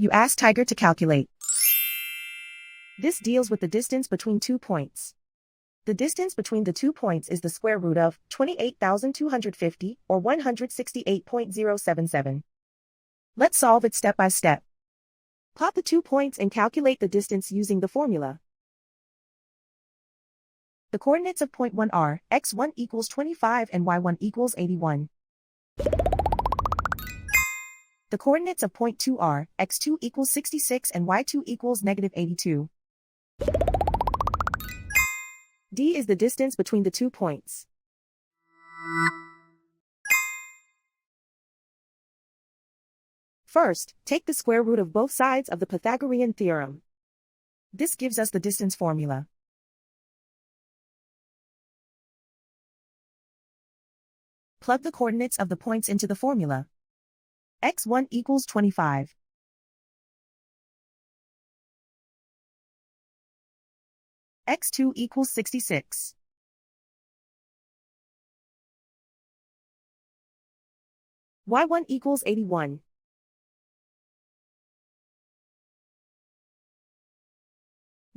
You ask Tiger to calculate. This deals with the distance between 2 points. The distance between the 2 points is the square root of 28,250 or 168.077. Let's solve it step by step. Plot the 2 points and calculate the distance using the formula. The coordinates of point 1 are x1 equals 25 and y1 equals 81. The coordinates of point 2 are x2 equals 66 and y2 equals negative 82. D is the distance between the 2 points. First, take the square root of both sides of the Pythagorean theorem. This gives us the distance formula. Plug the coordinates of the points into the formula. x1 equals 25. x2 equals 66. y1 equals 81.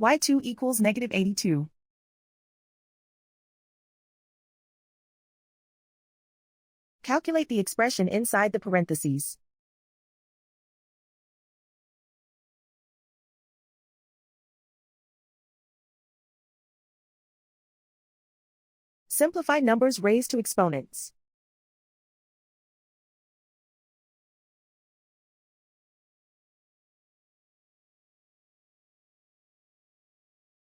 y2 equals negative 82. Calculate the expression inside the parentheses. Simplify numbers raised to exponents.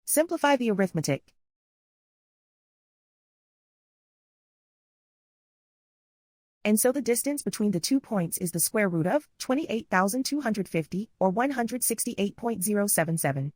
Simplify the arithmetic. And so the distance between the 2 points is the square root of 28,250 or 168.077.